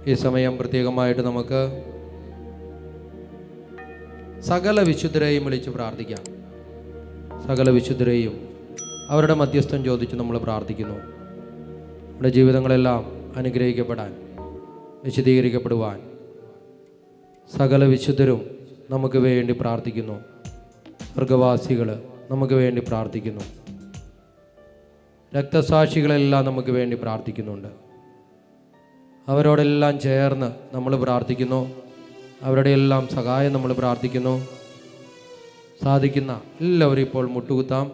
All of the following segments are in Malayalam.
ഈ സമയം പ്രത്യേകമായിട്ട് നമുക്ക് സകല വിശുദ്ധരെയും വിളിച്ച് പ്രാർത്ഥിക്കാം. സകല വിശുദ്ധരെയും അവരുടെ മധ്യസ്ഥം ചോദിച്ച് നമ്മൾ പ്രാർത്ഥിക്കുന്നു. നമ്മുടെ ജീവിതങ്ങളെല്ലാം അനുഗ്രഹിക്കപ്പെടാൻ, വിശദീകരിക്കപ്പെടുവാൻ സകല വിശുദ്ധരും നമുക്ക് വേണ്ടി പ്രാർത്ഥിക്കുന്നു. സ്വർഗവാസികൾ നമുക്ക് വേണ്ടി പ്രാർത്ഥിക്കുന്നു. രക്തസാക്ഷികളെല്ലാം നമുക്ക് വേണ്ടി പ്രാർത്ഥിക്കുന്നുണ്ട്. അവരോടെല്ലാം ചേർന്ന് നമ്മൾ പ്രാർത്ഥിക്കുന്നു. അവരുടെ എല്ലാം സഹായം നമ്മൾ പ്രാർത്ഥിക്കുന്നു. സാധിക്കുന്ന എല്ലാവരും ഇപ്പോൾ മുട്ടുകുത്താം.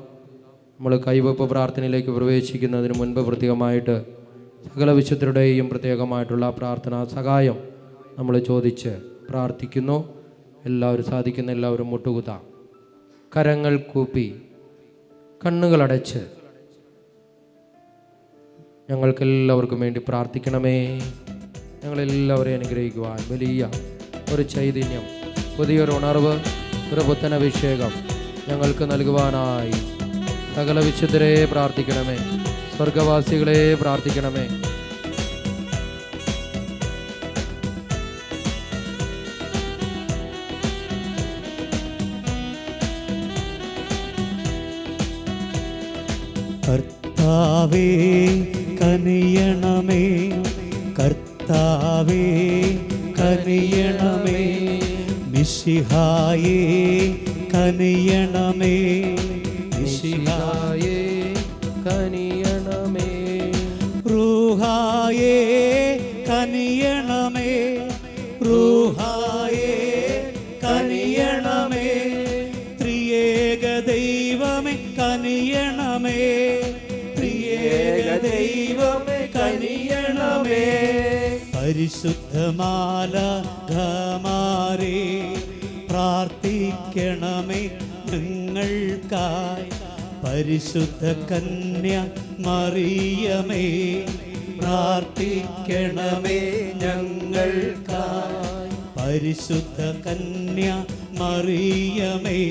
നമ്മൾ കൈവെപ്പ് പ്രാർത്ഥനയിലേക്ക് പ്രവേശിക്കുന്നതിന് മുൻപ് പ്രത്യേകമായിട്ട് സകല വിശുദ്ധരുടെയും പ്രത്യേകമായിട്ടുള്ള പ്രാർത്ഥനാ സഹായം നമ്മൾ ചോദിച്ച് പ്രാർത്ഥിക്കുന്നു. എല്ലാവരും സാധിക്കുന്ന എല്ലാവരും മുട്ടുകുത്താം. കരങ്ങൾ കൂപ്പി കണ്ണുകളടച്ച് ഞങ്ങൾക്കെല്ലാവർക്കും വേണ്ടി പ്രാർത്ഥിക്കണമേ. ഞങ്ങളെല്ലാവരെയും അനുഗ്രഹിക്കുവാൻ വലിയ ഒരു ചൈതന്യം, പുതിയൊരു ഉണർവ്, ഒരു പുത്തനഭിഷേകം ഞങ്ങൾക്ക് നൽകുവാനായി സകല വിശുദ്ധരെ പ്രാർത്ഥിക്കണമേ. സ്വർഗവാസികളെ പ്രാർത്ഥിക്കണമേ. കർത്താവേ കനിയണമേ, കർത്താവേ കനിയണമേ, മിശിഹായേ കനിയണമേ, മിശിഹായേ കനിയണമേ, റൂഹായേ കനിയണമേ, റൂഹായേ കനിയണമേ, ത്രിയേക ദൈവമേ കനിയണമേ, ത്രിയേക ദൈവമേ കനിയണമേ, പരിശുദ്ധമാലാഖമാരേ പ്രാർത്ഥിക്കണമേ ഞങ്ങൾക്കായി, പരിശുദ്ധ കന്യ മറിയമേ പ്രാർത്ഥിക്കണമേ ഞങ്ങൾക്കായി, പരിശുദ്ധ കന്യ മറിയമേ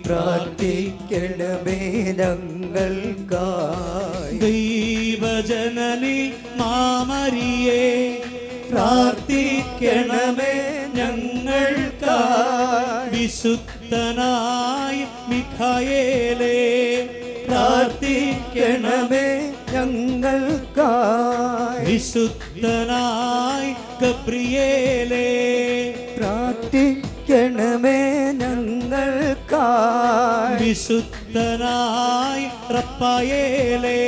പ്രാർത്ഥിക്കണമേ ഞങ്ങൾക്കായി, ദൈവജനനി മാമരിയേ പ്രാർത്ഥിക്കണമേ ഞങ്ങൾക്കായി, വിശുദ്ധനായ മിഖായേലേ പ്രാർത്ഥിക്കണമേ ഞങ്ങൾക്കായി, വിശുദ്ധനായ ഗബ്രിയേലേ പ്രാർത്ഥിക്കണമേ ഞങ്ങൾക്കായി, വിശുദ്ധനായ റപ്പായേലേ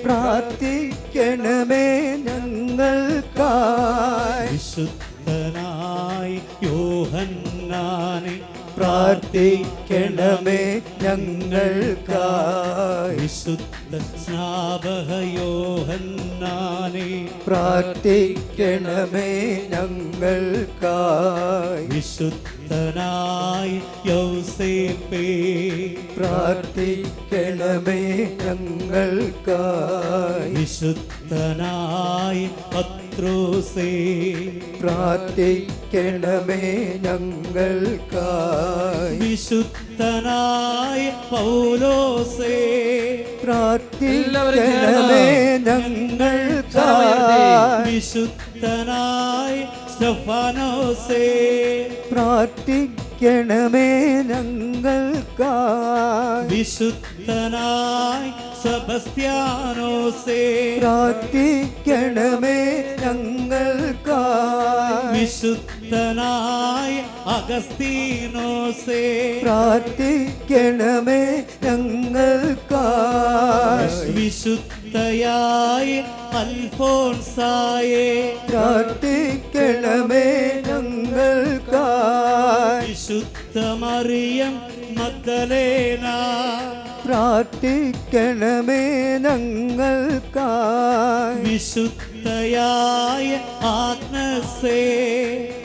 പ്രാർത്ഥിക്കണമേ ഞങ്ങൾക്കായി, വിശുദ്ധനായ യോഹന്നാനെ പ്രാർത്ഥിക്കണമേ ഞങ്ങൾക്കായി, വിശുദ്ധ സ്നാപക യോഹന്നാനെ പ്രാർത്ഥിക്കണമേ ഞങ്ങൾക്കായി, വിശുദ്ധനായ യൗസേപ്പേ പ്രാർത്ഥിക്കണമേ ഞങ്ങൾക്കായി, വിശുദ്ധനായ പത്രോസേ പ്രാർത്ഥിക്കണമേ ഞങ്ങൾക്കായി, വിശുദ്ധനായ പൗലോസേ പ്രാർത്ഥിക്കണമേ ഞങ്ങൾക്കായി, വിശുദ്ധനായ സ്തെഫാനോസേ പ്രാർത്ഥിക്കണമേ ഞങ്ങൾക്കായി, വിശുദ്ധനായ സെബസ്ത്യാനോസേ പ്രാർത്ഥിക്കണമേ ഞങ്ങൾക്കായി, വിശുദ്ധനായ അഗസ്തീനോസേ പ്രാർത്ഥിക്കണമേ ഞങ്ങൾക്കായി, വിശുദ്ധയായ അൽഫോൻസായേ പ്രാർത്ഥിക്കണമേ ഞങ്ങൾക്കായി, വിശുദ്ധ മറിയം മഗ്ദലേന പ്രാർത്ഥിക്കണമേ ഞങ്ങൾക്കായി, വിശുദ്ധയായ ആഗ്നസേ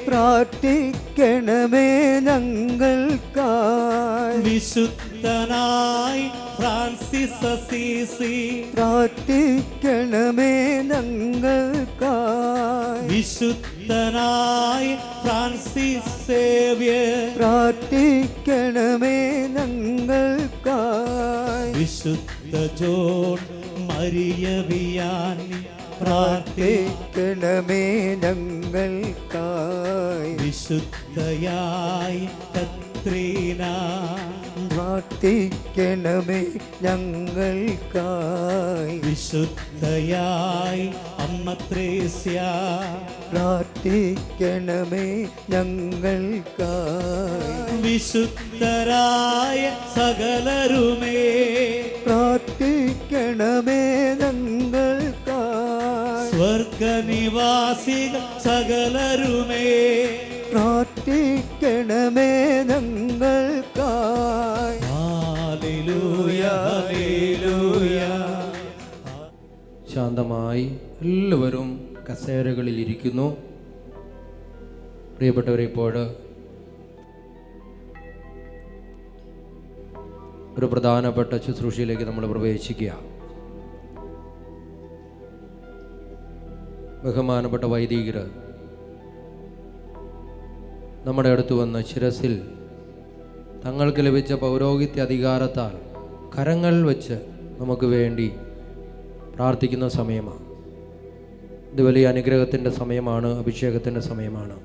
പ്രാർത്ഥിക്കണമേ ഞങ്ങൾക്കായി, വിശുദ്ധനായ ഫ്രാൻസിസ് അസീസി പ്രാർത്ഥിക്കണമേ ഞങ്ങൾക്കായി, വിശുദ്ധനായ ഫ്രാൻസിസ് സേവ്യർ പ്രാർത്ഥിക്കണമേ ഞങ്ങൾക്കായി, വിശുദ്ധ ജോൺ മരിയ വിയാനി പ്രാർത്ഥിക്കണമേ ഞങ്ങൾക്കായി. വിശുദ്ധയായി കത്രീന പ്രാർത്ഥിക്കണമേ ഞങ്ങൾക്കായി. വിശുദ്ധയായി അമ്മ ത്രേസ്യ പ്രാർത്ഥിക്കണമേ ഞങ്ങൾക്കായി. വിശുദ്ധരായ സകലരുമേ പ്രാർത്ഥിക്കണമേ ഞങ്ങൾക്കായി. സ്വർഗനിവാസികൾ സകലരുമേ പ്രാർത്ഥിക്കണമേ ഞങ്ങൾക്കായി. Hallelujah hallelujah. ശാന്തമായി എല്ലാവരും കസേരകളിൽ ഇരിക്കുന്നു. പ്രിയപ്പെട്ടവരെ, ഇപ്പോൾ ഒരു പ്രധാനപ്പെട്ട ശുശ്രൂഷയിലേക്ക് നമ്മൾ പ്രവേശിക്കുക. ബഹുമാനപ്പെട്ട വൈദികർ നമ്മുടെ അടുത്ത് വന്ന് ശിരസിൽ തങ്ങൾക്ക് ലഭിച്ച പൗരോഹിത്യ അധികാരത്താൽ കരങ്ങൾ വെച്ച് നമുക്ക് വേണ്ടി പ്രാർത്ഥിക്കുന്ന സമയമാണ്. ഇത് വലിയ അനുഗ്രഹത്തിൻ്റെ സമയമാണ്, അഭിഷേകത്തിൻ്റെ സമയമാണ്.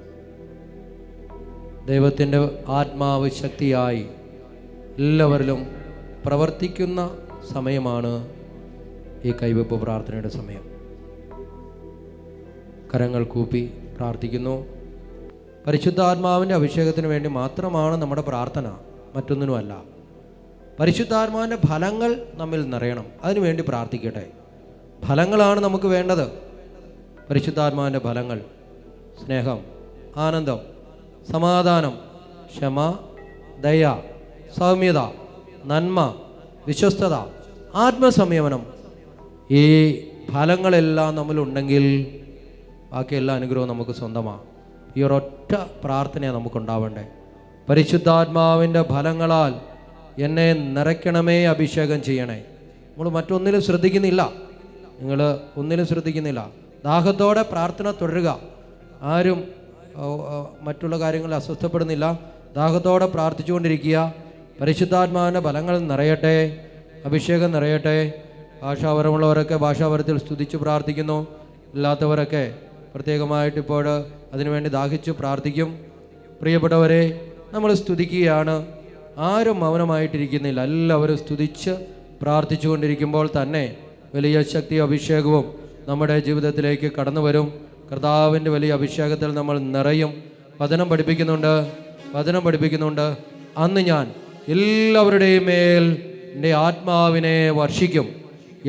ദൈവത്തിൻ്റെ ആത്മാവ് ശക്തിയായി എല്ലാവരിലും പ്രവർത്തിക്കുന്ന സമയമാണ് ഈ കൈവെപ്പ് പ്രാർത്ഥനയുടെ സമയം. കരങ്ങൾ കൂപ്പി പ്രാർത്ഥിക്കുന്നു. പരിശുദ്ധാത്മാവിൻ്റെ അഭിഷേകത്തിന് വേണ്ടി മാത്രമാണ് നമ്മുടെ പ്രാർത്ഥന, മറ്റൊന്നിനുമല്ല. പരിശുദ്ധാത്മാവിൻ്റെ ഫലങ്ങൾ നമ്മിൽ നിറയണം, അതിനുവേണ്ടി പ്രാർത്ഥിക്കട്ടെ. ഫലങ്ങളാണ് നമുക്ക് വേണ്ടത്. പരിശുദ്ധാത്മാവിൻ്റെ ഫലങ്ങൾ: സ്നേഹം, ആനന്ദം, സമാധാനം, ക്ഷമ, ദയ, സൗമ്യത, നന്മ, വിശ്വസ്തത, ആത്മസംയമനം. ഈ ഫലങ്ങളെല്ലാം നമ്മളുണ്ടെങ്കിൽ ബാക്കി എല്ലാ അനുഗ്രഹവും നമുക്ക് സ്വന്തമാണ്. ഈ ഒരൊറ്റ പ്രാർത്ഥനയാണ് നമുക്കുണ്ടാവേണ്ടേ. പരിശുദ്ധാത്മാവിൻ്റെ ഫലങ്ങളാൽ എന്നെ നിറയ്ക്കണമേ, അഭിഷേകം ചെയ്യണേ. നമ്മൾ മറ്റൊന്നിലും ശ്രദ്ധിക്കുന്നില്ല, നിങ്ങൾ ഒന്നിലും ശ്രദ്ധിക്കുന്നില്ല. ദാഹത്തോടെ പ്രാർത്ഥന തുടരുക. ആരും മറ്റുള്ള കാര്യങ്ങളിൽ അസ്വസ്ഥപ്പെടുന്നില്ല. ദാഹത്തോടെ പ്രാർത്ഥിച്ചുകൊണ്ടിരിക്കുക. പരിശുദ്ധാത്മാവിൻ്റെ ഫലങ്ങൾ നിറയട്ടെ, അഭിഷേകം നിറയട്ടെ. ഭാഷാപരമുള്ളവരൊക്കെ ഭാഷാപരത്തിൽ സ്തുതിച്ച് പ്രാർത്ഥിക്കുന്നു. ഇല്ലാത്തവരൊക്കെ പ്രത്യേകമായിട്ട് ഇപ്പോൾ അതിനുവേണ്ടി ദാഹിച്ച് പ്രാർത്ഥിക്കും. പ്രിയപ്പെട്ടവരെ, നമ്മൾ സ്തുതിക്കുകയാണ്. ആരും മൗനമായിട്ടിരിക്കുന്നില്ല. എല്ലാവരും സ്തുതിച്ച് പ്രാർത്ഥിച്ചുകൊണ്ടിരിക്കുമ്പോൾ തന്നെ വലിയ ശക്തി അഭിഷേകവും നമ്മുടെ ജീവിതത്തിലേക്ക് കടന്നു വരും. കർത്താവിൻ്റെ വലിയ അഭിഷേകത്തിൽ നമ്മൾ നിറയും. വചനം പഠിപ്പിക്കുന്നുണ്ട്. അന്ന് ഞാൻ എല്ലാവരുടെയും മേൽ എൻ്റെ ആത്മാവിനെ വർഷിക്കും.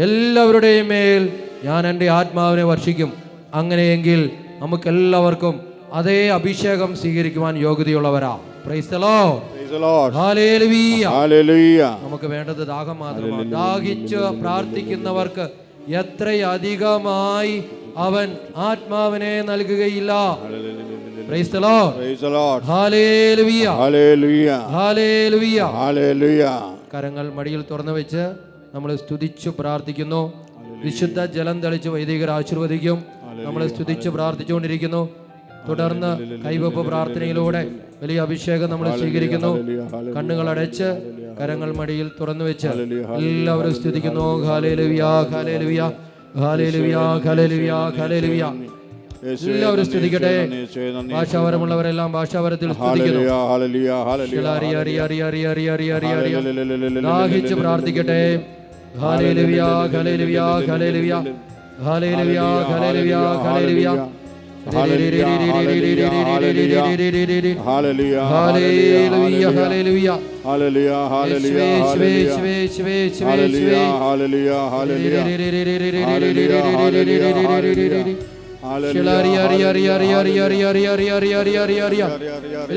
എല്ലാവരുടെയും മേൽ ഞാൻ എൻ്റെ ആത്മാവിനെ വർഷിക്കും. അങ്ങനെയെങ്കിൽ നമുക്കെല്ലാവർക്കും അതേ അഭിഷേകം സ്വീകരിക്കുവാൻ യോഗ്യതയുള്ളവരാ. Praise the lord. ഹല്ലേലൂയ. നമുക്ക് വേണ്ടത് ദാഹം മാത്രമാണ്. ദാഹിച്ച് പ്രാർത്ഥിക്കുന്നവർക്ക് എത്രയധികമായി അവൻ ആത്മാവിനെ നൽകുകയില്ല. Praise the lord. Hallelujah. Hallelujah. Hallelujah. കരങ്ങൾ മടിയിൽ തുറന്നു വെച്ച് നമ്മൾ സ്തുതിച്ചു പ്രാർത്ഥിക്കുന്നു. വിശുദ്ധ ജലം തെളിച്ച് വൈദികർ ആശീർവദിക്കും. നമ്മൾ സ്തുതിച്ച് പ്രാർത്ഥിച്ചുകൊണ്ടിരിക്കുന്നു. തുടർന്ന് കൈവെപ്പ് പ്രാർത്ഥനയിലൂടെ വലിയ അഭിഷേകം നമ്മൾ സ്വീകരിക്കുന്നു. കണ്ണുകൾ അടച്ച് കരങ്ങൾ മടിയിൽ തുറന്നു വെച്ച് എല്ലാവരും സ്തുതിക്കുന്നു. Hallelujah, hallelujah, hallelujah, hallelujah, hallelujah. എല്ലാവരും സ്തുതിക്കട്ടെ. ഭാഷാപരമുള്ളവരെല്ലാം ഭാഷാപരത്തിൽ സ്തുതിക്കുന്നു. ദാഹിച്ച് പ്രാർത്ഥിക്കട്ടെ. Hallelujah, hallelujah, hallelujah, hallelujah, hallelujah, hallelujah. Hallelujah, hallelujah, hallelujah, hallelujah, hallelujah, hallelujah, hallelujah,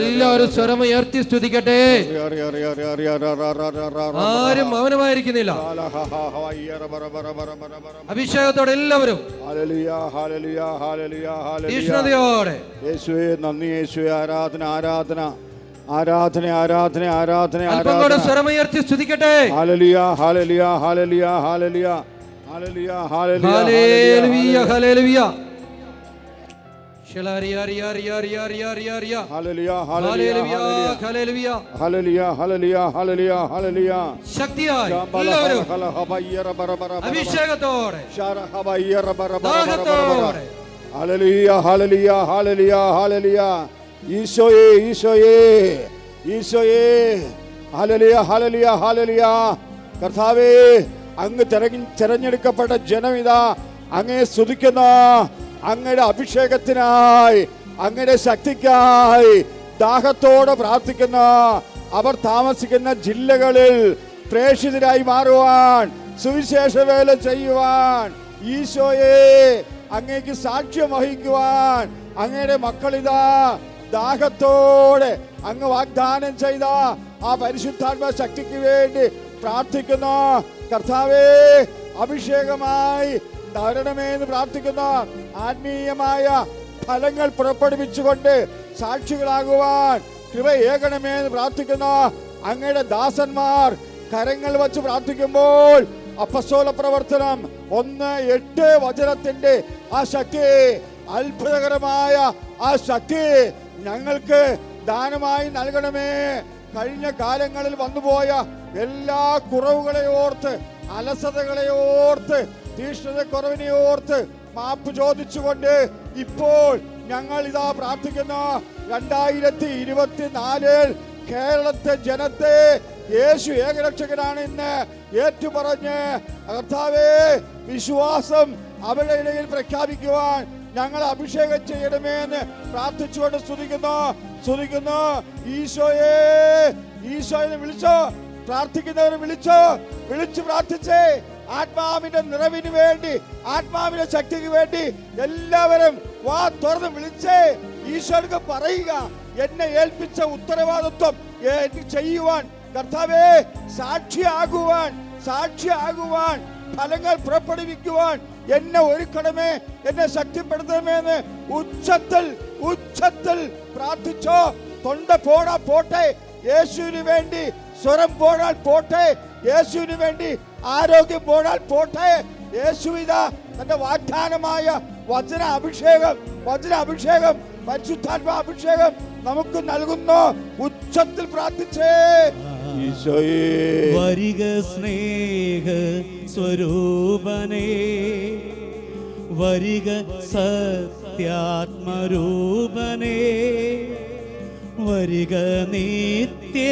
എല്ലാവരും സ്വരമുയർത്തി സ്തുതിക്കട്ടെ. ആരും മൗനമായിരിക്കുന്നില്ല. അഭിഷേകത്തോടെ എല്ലാവരും തീഷ്ണതയോടെ. യേശുവേ നന്ദി, യേശുവേ ആരാധന, ആരാധന, ആരാധന, ആരാധന, ആരാധന, അല്പം കൂടെ സ്വരമുയർത്തി സ്തുതിക്കട്ടെ. ഹല്ലേലൂയ, hallelujah, hallelujah, hallelujah, hallelujah, hallelujah, hallelujah, ഹല്ലേലൂയ. Shalaria, ria, ria, ria, ria, ria, ria. ഹല്ലേലൂയ Hallelujah, hallelujah. ഹല്ലേലൂയ ഹല്ലേലൂയ ഹല്ലേലൂയ ഹല്ലേലൂയ ശക്തിയായി എല്ലാവരും അഭിഷേകത്തോടെ ദാഹത്തോടെ ഹല്ലേലൂയ ഹല്ലേലൂയ ഹല്ലേലൂയ ഹല്ലേലൂയ ഈശോയേ ഈശോയേ ഈശോയേ ഹല്ലേലൂയ ഹല്ലേലൂയ ഹല്ലേലൂയ കർത്താവേ അങ്ങ് തിരഞ്ഞെടുക്കപ്പെട്ട ജനമിതാ അങ്ങയെ സ്തുതിക്കുന്ന അങ്ങയുടെ അഭിഷേകത്തിനായി അങ്ങയുടെ ശക്തിക്കായി ദാഹത്തോടെ പ്രാർത്ഥിക്കുന്ന അവർ താമസിക്കുന്ന ജില്ലകളിൽ പ്രേക്ഷിതരായി മാറുവാൻ സുവിശേഷ വേല ചെയ്യുവാൻ ഈശോയെ അങ്ങേക്ക് സാക്ഷ്യം വഹിക്കുവാൻ അങ്ങയുടെ മക്കളിതാ ദാഹത്തോടെ അങ്ങ് വാഗ്ദാനം ചെയ്ത ആ പരിശുദ്ധാത്മ ശക്തിക്ക് വേണ്ടി പ്രാർത്ഥിക്കുന്ന കർത്താവേ അഭിഷേകമായി തരണമേ എന്ന് പ്രാർത്ഥിക്കുന്ന ആത്മീയമായ ഫലങ്ങൾ പുറപ്പെടുവിച്ചുകൊണ്ട് സാക്ഷികളാകുവാൻ കൃപ ഏകണമേ എന്ന് പ്രാർത്ഥിക്കുന്ന അങ്ങയുടെ ദാസന്മാർ കരങ്ങൾ വച്ച് പ്രാർത്ഥിക്കുമ്പോൾ അപ്പസ്തോല പ്രവർത്തനം 1:8 വചനത്തിന്റെ ആ ശക്തി, അത്ഭുതകരമായ ആ ശക്തി ഞങ്ങൾക്ക് ദാനമായി നൽകണമേ. കഴിഞ്ഞ കാലങ്ങളിൽ വന്നുപോയ എല്ലാ കുറവുകളെ ഓർത്ത്, അലസതകളെ ഓർത്ത്, തീഷ്ണതക്കുറവിനെ ഓർത്ത് മാപ്പ് ചോദിച്ചുകൊണ്ട് ഇപ്പോൾ ഞങ്ങൾ ഇതാ പ്രാർത്ഥിക്കുന്നു. 2024 കേരളത്തെ ജനത്തെ യേശു ഏകരക്ഷകനാണ് ഇന്ന് ഏറ്റുപറഞ്ഞ് കർത്താവേ വിശ്വാസം അവരുടെ ഇടയിൽ പ്രഖ്യാപിക്കുവാൻ ഞങ്ങൾ അഭിഷേകം ചെയ്യണമേ എന്ന് പ്രാർത്ഥിച്ചുകൊണ്ട് സ്തുതിക്കുന്നു. ഈശോയെ ഈശോയെ വിളിച്ചോ, പ്രാർത്ഥിക്കുന്നവർ വിളിച്ചു പ്രാർത്ഥിച്ചേ. ആത്മാവിന്റെ നിറവിന് വേണ്ടി, ആത്മാവിന്റെ ശക്തിക്ക് വേണ്ടി എല്ലാവരും വാ തുറന്ന് വിളിച്ചേ. ഈശോയ്ക്ക് പറയുക, എന്നെ ഏൽപ്പിച്ച ഉത്തരവാദിത്വം ചെയ്യുവാൻ കർത്താവേ സാക്ഷിയാകുവാൻ ഫലങ്ങൾ പുറപ്പെടുവിക്കുവാൻ എന്നെ ഒരുക്കണമേ, എന്നെ ശക്തിപ്പെടുത്തണമേ എന്ന് ഉച്ചത്തിൽ പ്രാർത്ഥിച്ചോ. തൊണ്ട പോട്ടെ യേശുവിന് വേണ്ടി, സ്വരം പോടാൽ പോട്ടെ യേശുവിന് വേണ്ടി, ആരോഗ്യം പോടാൽ പോട്ടെ. യേശുവിതാ തന്റെ വാഗ്ദാനമായ വചന അഭിഷേകം പരിശുദ്ധാത്മ അഭിഷേകം നമുക്ക് നൽകുന്നു. ഉച്ചത്തിൽ പ്രാർത്ഥിച്ചേ. വരിക സ്നേഹ സ്വരൂപനേ, വരിക സത്യാത്മരൂപനേ, വരിക നിത്യ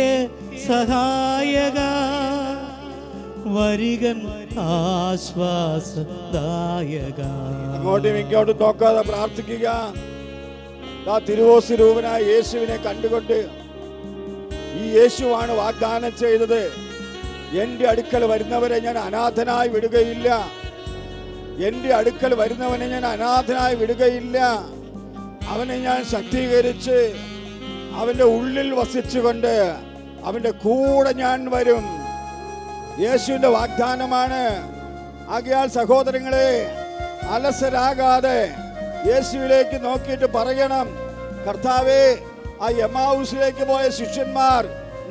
സഹായക, വരികൻ ആശ്വാസദായക. അങ്ങോട്ടും ഇങ്ങോട്ടും നോക്കാതെ പ്രാർത്ഥിക്കുക. തിരുവോസ്തി രൂപനായ യേശുവിനെ കണ്ടുകൊണ്ട് ഈ യേശുവാണ് വാഗ്ദാനം ചെയ്തത്, എന്റെ അടുക്കൽ വരുന്നവരെ ഞാൻ അനാഥനായി വിടുകയില്ല, എന്റെ അടുക്കൽ വരുന്നവനെ ഞാൻ അനാഥനായി വിടുകയില്ല. അവനെ ഞാൻ ശക്തീകരിച്ച് അവന്റെ ഉള്ളിൽ വസിച്ചുകൊണ്ട് അവന്റെ കൂടെ ഞാൻ വരും. യേശുവിന്റെ വാഗ്ദാനമാണ്. ആകയാൽ സഹോദരങ്ങളെ, അലസരാകാതെ യേശുവിലേക്ക് നോക്കിയിട്ട് പറയണം, കർത്താവേ ആ എമ്മാവുസിലേക്ക് പോയ ശിഷ്യന്മാർ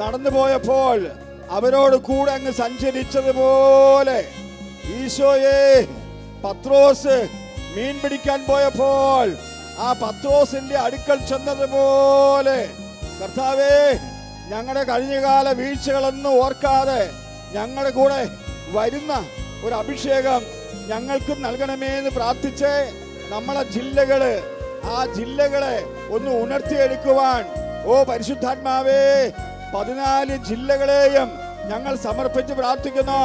നടന്നു പോയപ്പോൾ അവരോട് കൂടെ അങ്ങ് സഞ്ചരിച്ചതുപോലെ, ഈശോയെ പത്രോസ് മീൻ പിടിക്കാൻ പോയപ്പോൾ ആ പത്രോസിന്റെ അടുക്കൽ ചെന്നതുപോലെ കർത്താവേ ഞങ്ങളുടെ കഴിഞ്ഞകാല വീഴ്ചകളൊന്നും ഓർക്കാതെ ഞങ്ങളുടെ കൂടെ വരുന്ന ഒരു അഭിഷേകം ഞങ്ങൾക്കും നൽകണമേ എന്ന് പ്രാർത്ഥിച്ച് നമ്മളെ ആ ജില്ലകളെ ഒന്ന് ഉണർത്തിയെടുക്കുവാൻ പരിശുദ്ധാത്മാവേ 14 ജില്ലകളെയും ഞങ്ങൾ സമർപ്പിച്ച് പ്രാർത്ഥിക്കുന്നു.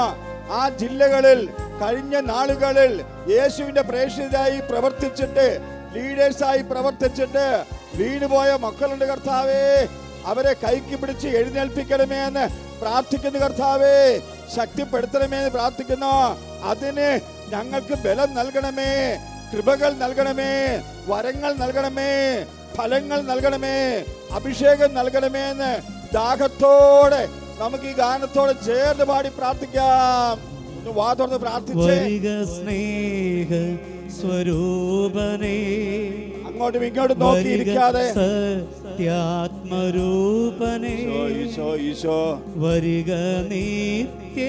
ആ ജില്ലകളിൽ കഴിഞ്ഞ നാളുകളിൽ യേശുവിന്റെ പ്രേക്ഷിതരായി പ്രവർത്തിച്ചിട്ട്, ലീഡേഴ്സായി പ്രവർത്തിച്ചിട്ട് വീണുപോയ മക്കളുണ്ട് കർത്താവേ. അവരെ കൈക്ക് പിടിച്ച് എഴുന്നേൽപ്പിക്കണമേ എന്ന് പ്രാർത്ഥിക്കുന്നു കർത്താവേ. ശക്തിപ്പെടുത്തണമേ എന്ന് പ്രാർത്ഥിക്കുന്നു. അതിന് ഞങ്ങൾക്ക് ബലം നൽകണമേ, കൃപകൾ നൽകണമേ, വരങ്ങൾ നൽകണമേ, ഫലങ്ങൾ നൽകണമേ, അഭിഷേകം നൽകണമേ എന്ന് ദാഹത്തോടെ നമുക്ക് ഈ ഗാനത്തോടെ ചേർന്ന് പാടി പ്രാർത്ഥിക്കാം. ഒന്ന് വാ തുറന്ന് പ്രാർത്ഥിച്ചേ. സ്നേഹ സ്വരൂപനേ, അങ്ങോട്ടും ഇങ്ങോട്ടും നോക്കിയിരിക്കാതെ സത്യാത്മരൂപനേ, ഈശോ വരിക നിത്യ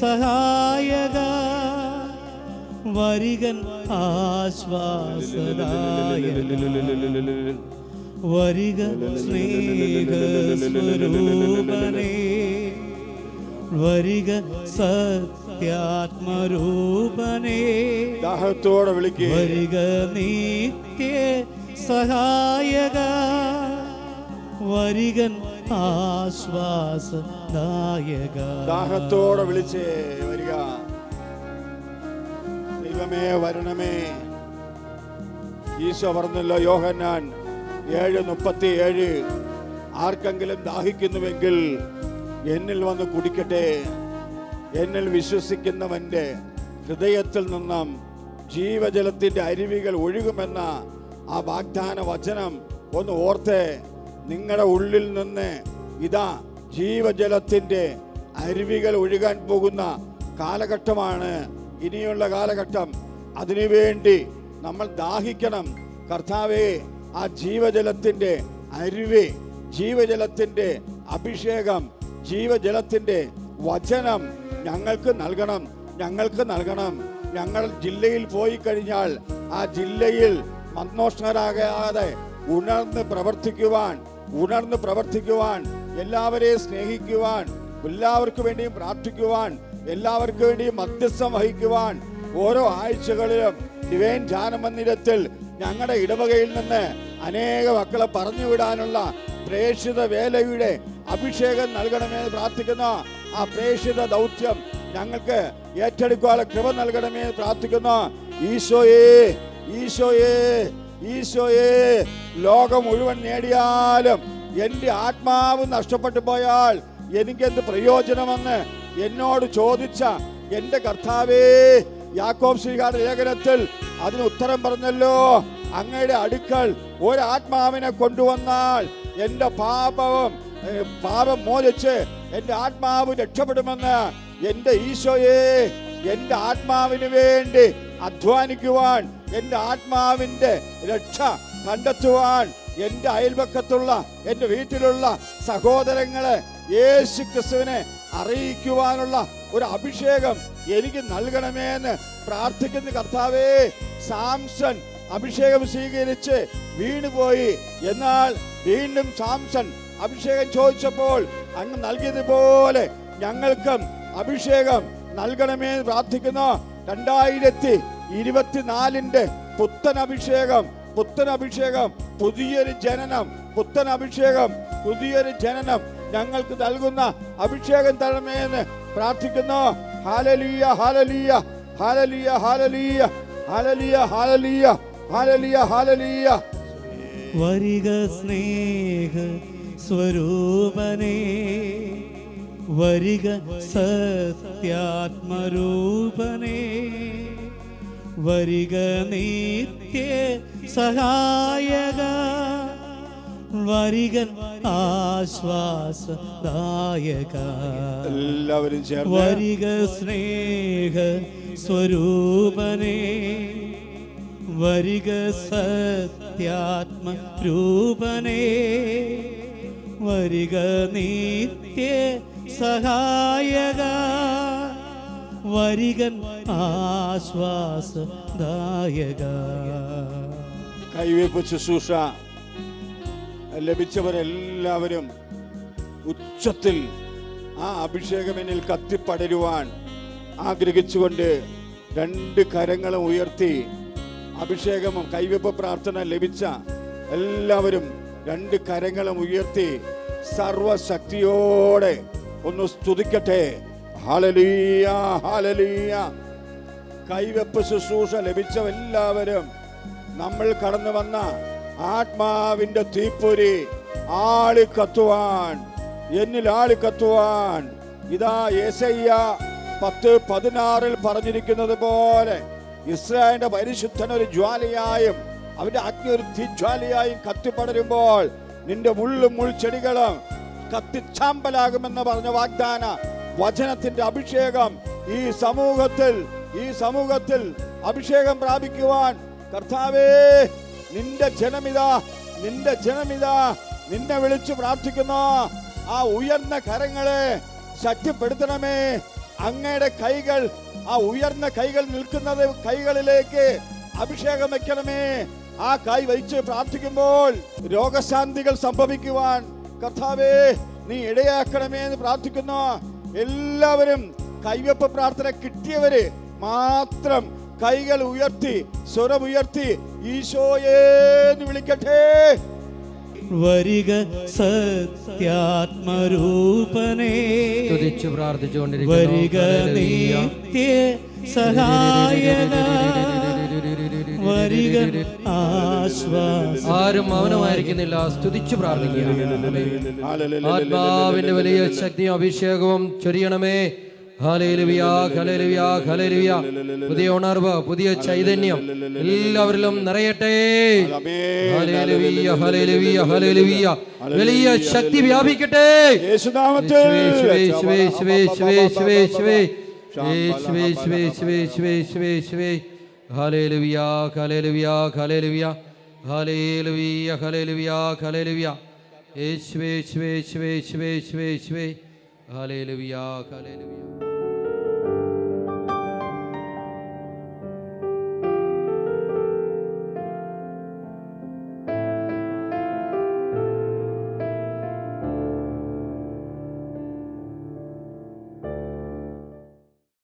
സഹായക, വരികൻ ആശ്വാസദായക വരിക സ്നേഹസ്വരൂപനേ വരിക സത്യാത്മരൂപനേ ദാഹത്തോടെ വിളിക്കുക. വരിക നിത്യ സഹായക വരികൻ ആശ്വാസദായക. ദാഹത്തോടെ വിളിച്ചേ വരിക. ദൈവമേ വരണമേ. ഈശോ പറഞ്ഞല്ലോ യോഹന്നാൻ 7:37, ആർക്കെങ്കിലും ദാഹിക്കുന്നുവെങ്കിൽ എന്നിൽ വന്ന് കുടിക്കട്ടെ. എന്നിൽ വിശ്വസിക്കുന്നവന്റെ ഹൃദയത്തിൽ നിന്നും ജീവജലത്തിന്റെ അരുവികൾ ഒഴുകുമെന്ന ആ വാഗ്ദാന വചനം ഒന്ന് ഓർത്തേ. നിങ്ങളുടെ ഉള്ളിൽ നിന്ന് ഇതാ ജീവജലത്തിന്റെ അരുവികൾ ഒഴുകാൻ പോകുന്ന കാലഘട്ടമാണ് ഇനിയുള്ള കാലഘട്ടം. അതിനുവേണ്ടി നമ്മൾ ദാഹിക്കണം. കർത്താവേ, ആ ജീവജലത്തിന്റെ അരുവി, ജീവജലത്തിന്റെ അഭിഷേകം, ജീവജലത്തിന്റെ വചനം ഞങ്ങൾക്ക് നൽകണം, ഞങ്ങൾക്ക് നൽകണം. ഞങ്ങൾ ജില്ലയിൽ പോയി കഴിഞ്ഞാൽ ആ ജില്ലയിൽ മന്ദോഷ്ണരാകാതെ ഉണർന്ന് പ്രവർത്തിക്കുവാൻ, എല്ലാവരെയും സ്നേഹിക്കുവാൻ, എല്ലാവർക്കും വേണ്ടിയും പ്രാർത്ഥിക്കുവാൻ, എല്ലാവർക്കും വേണ്ടിയും മധ്യസ്ഥം വഹിക്കുവാൻ ഓരോ ആഴ്ചകളിലും ഡിവൈൻ ധ്യാനമന്ദിരത്തിൽ ഞങ്ങളുടെ ഇടവകയിൽ നിന്ന് അനേക മക്കളെ പറഞ്ഞുവിടാനുള്ള പ്രേക്ഷിത വേലയുടെ അഭിഷേകം നൽകണമെന്ന് പ്രാർത്ഥിക്കുന്ന ആ പ്രേക്ഷിത ദൗത്യം ഞങ്ങൾക്ക് ഏറ്റെടുക്കാനുള്ള കൃപ നൽകണമെന്ന് പ്രാർത്ഥിക്കുന്ന ഈശോയേ, ഈശോയേ, ഈശോയേ, ലോകം മുഴുവൻ നേടിയാലും എൻ്റെ ആത്മാവ് നഷ്ടപ്പെട്ടു പോയാൽ എനിക്കെന്ത് പ്രയോജനമെന്ന് എന്നോട് ചോദിച്ച എൻ്റെ കർത്താവേ, യാക്കോബ് ശ്ലീഹായുടെ ലേഖനത്തിൽ അതിന് ഉത്തരം പറഞ്ഞല്ലോ. അങ്ങയുടെ അടുക്കൽ ഒരാത്മാവിനെ കൊണ്ടുവന്നാൽ എൻ്റെ പാപം മോചിച്ച് എൻ്റെ ആത്മാവ് രക്ഷപ്പെടുമെന്ന് എൻ്റെ ഈശോയെ, എൻ്റെ ആത്മാവിന് വേണ്ടി അധ്വാനിക്കുവാൻ, എൻ്റെ ആത്മാവിൻ്റെ രക്ഷ കണ്ടെത്തുവാൻ, എൻ്റെ അയൽപക്കത്തുള്ള എൻ്റെ വീട്ടിലുള്ള സഹോദരങ്ങളെ യേശു ക്രിസ്തുവിനെ അറിയിക്കുവാനുള്ള ഒരു അഭിഷേകം എനിക്ക് നൽകണമെന്ന് പ്രാർത്ഥിക്കുന്ന കർത്താവേ. സാംസൺ അഭിഷേകം സ്വീകരിച്ച് വീണുപോയി. എന്നാൽ വീണ്ടും സാംസൺ അഭിഷേകം ചോദിച്ചപ്പോൾ അങ്ങ് നൽകിയതുപോലെ ഞങ്ങൾക്കും അഭിഷേകം നൽകണമെന്ന് പ്രാർത്ഥിക്കുന്നു. 2024 പുത്തൻ അഭിഷേകം, പുതിയൊരു ജനനം, പുതിയൊരു ജനനം ഞങ്ങൾക്ക് നൽകുന്ന അഭിഷേകം തരണമെന്ന് പ്രാർത്ഥിക്കുന്നു. Hallelujah, hallelujah, hallelujah, hallelujah, hallelujah, hallelujah, hallelujah, hallelujah. വരിക സ്നേഹ സ്വരൂപനേ വരിക സത്യാത്മരൂപനേ വരിക നിത്യ സഹായക വരികൻ ആശ്വാസദായക. എല്ലാവരും ചേർന്ന് വരിക സ്നേഹ സ്വരൂപനേ വരിക സത്യാത്മരൂപനേ വരിക നിത്യ സഹായക വരികൻ ആശ്വാസദായക. കൈവെപ്പ് ശുശ്രൂഷ ലഭിച്ചവരെല്ലാവരും ഉച്ചത്തിൽ ആ അഭിഷേകം എന്നിൽ കത്തിപ്പടരുവാൻ ആഗ്രഹിച്ചുകൊണ്ട് 2 കരങ്ങളും ഉയർത്തി അഭിഷേകവും കൈവെപ്പ് പ്രാർത്ഥന ലഭിച്ച എല്ലാവരും 2 കരങ്ങളും ഉയർത്തി സർവശക്തിയോടെ ഒന്ന് സ്തുതിക്കട്ടെ. ഹല്ലേലൂയ, ഹല്ലേലൂയ. കൈവെപ്പ് ശുശ്രൂഷ ലഭിച്ചവരെല്ലാവരും നമ്മൾ കടന്നു വന്ന ആത്മാവിന്റെ തീപ്പൊരി എന്നിൽ ആളിക്കത്തുവാൻ ഇതാ യെശയ്യ 10:16 പറഞ്ഞിരിക്കുന്നത് പോലെ ഇസ്രായേലിന്റെ പരിശുദ്ധൻ ഒരു ജ്വാലയായും അവന്റെ അഗ്നി ഒരു തീജ്വാലയായും കത്തിപ്പടരുമ്പോൾ നിന്റെ മുള്ളും മുൾച്ചെടികളും കത്തിച്ചാമ്പലാകുമെന്ന് പറഞ്ഞ വാഗ്ദാന വചനത്തിന്റെ അഭിഷേകം ഈ സമൂഹത്തിൽ അഭിഷേകം പ്രാപിക്കുവാൻ കർത്താവേ, നിന്റെ ജനമിതാ നിന്നെ വിളിച്ചു പ്രാർത്ഥിക്കുന്നു. ആ ഉയർന്ന കരങ്ങളെ ശക്തിപ്പെടുത്തണമേ. അങ്ങയുടെ കൈകൾ ആ ഉയർന്ന കൈകൾ നിൽക്കുന്നത് കൈകളിലേക്ക് അഭിഷേകം വെക്കണമേ. ആ കൈ വഹിച്ച് പ്രാർത്ഥിക്കുമ്പോൾ രോഗശാന്തികൾ സംഭവിക്കുവാൻ കർത്താവേ നീ ഇടയാക്കണമേ എന്ന് പ്രാർത്ഥിക്കുന്നു. എല്ലാവരും കൈവെപ്പ് പ്രാർത്ഥന കിട്ടിയവര് മാത്രം കൈകൾ ഉയർത്തി സ്വരമുയർത്തി ഈശോയെ എന്ന് വിളിക്കട്ടെ. വരിക സത്യാത്മരൂപനേ, സ്തുതിച്ച് പ്രാർത്ഥിച്ചുകൊണ്ടിരിക്കുന്നു. വരിക നിത്യ സഹായക, വരിക ആശ്വാസം. ആരും മൗനമായിരിക്കുന്നില്ല, സ്തുതിച്ച് പ്രാർത്ഥിക്കുക. ആത്മാവിന്റെ വലിയ ശക്തിയും അഭിഷേകവും ചൊരിയണമേ. Hallelujah, hallelujah, hallelujah. പുതിയ ഉണർവ്, പുതിയ ചൈതന്യം എല്ലാവരിലും നിറയട്ടെ. Hallelujah, hallelujah, hallelujah. വലിയ ശക്തി വ്യാപിക്കട്ടെ. യേശുനാമത്തിൽ hallelujah, hallelujah, hallelujah, hallelujah, hallelujah, hallelujah. യേശുവേ, യേശുവേ, യേശുവേ, യേശുവേ, യേശുവേ, യേശുവേ. Hallelujah, hallelujah.